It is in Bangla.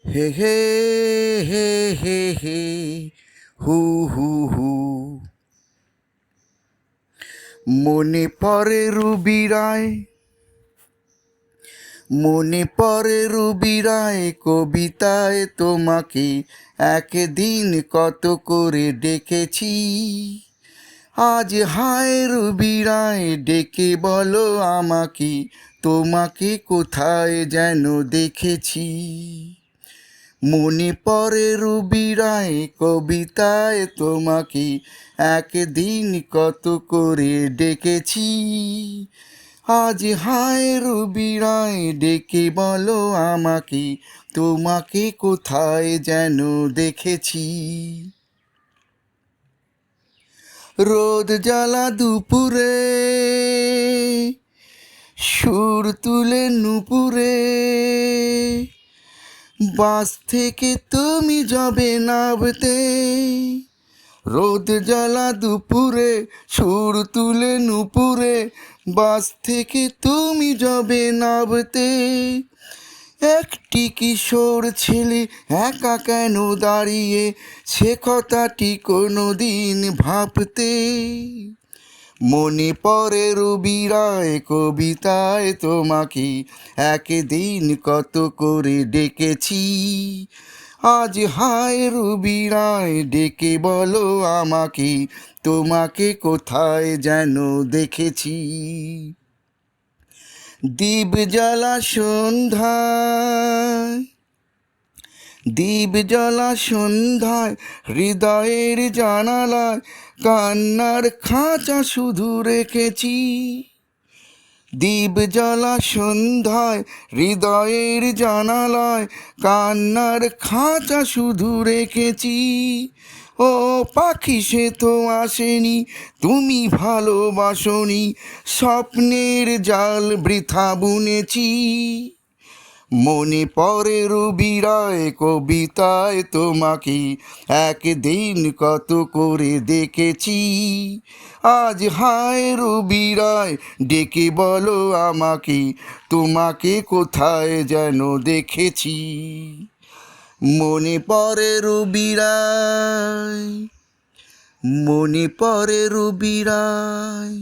হে হে হে হে হে হু হু হু মনে পড়ে রুবি রায়, মনে পড়ে রুবি রায় কবিতায় তোমাকে একদিন কত করে ডেকেছি। আজ হায় রুবি রায় ডেকে বলো আমাকে, তোমাকে কোথায় যেন দেখেছি। মনে পড়ে রুবি রায় কবিতায় তোমাকে একদিন কত করে ডেকেছি। আজ হায় রুবি রায় ডেকে বলো আমাকে, তোমাকে কোথায় যেন দেখেছি। রোদ জ্বালা দুপুরে সুর তুলে নুপুরে, বাস থেকে তুমি যাবে নাবতে। রোদ জ্বালা দুপুরে সুর তুলে নুপুরে, বাস থেকে তুমি যাবে নাবতে। একটি কিশোর ছেলে একা কেন দাঁড়িয়ে, সে কথাটি কোনো দিন ভাবতে। মনে পড়ে রুবি রায় কবিতায় তোমাকে একদিন কত করে ডেকেছি। আজ হায় রুবি রায় ডেকে বলো আমাকে, তোমাকে কোথায় যেন দেখেছি। দীপ জ্বালা সন্ধ্যায়, দীপ জ্বালা সন্ধ্যায় হৃদয়ের জানালায় কান্নার খাঁচা শুধু রেখেছি। দীপ জ্বালা সন্ধ্যায় হৃদয়ের জানালায় কান্নার খাঁচা শুধু রেখেছি। ও পাখি সে তো আসেনি, তুমি ভালোবাসনি, স্বপ্নের জাল বৃথা বুনেছি। মনে পড়ে রুবি রায় কবিতায় তোমাকে একদিন কত করে দেখেছি। আজ হায় রুবি রায় ডেকে বলো আমাকে, তোমাকে কোথায় যেন দেখেছি। মনে পড়ে রুবি রায়, মনে পড়ে রুবি রায়।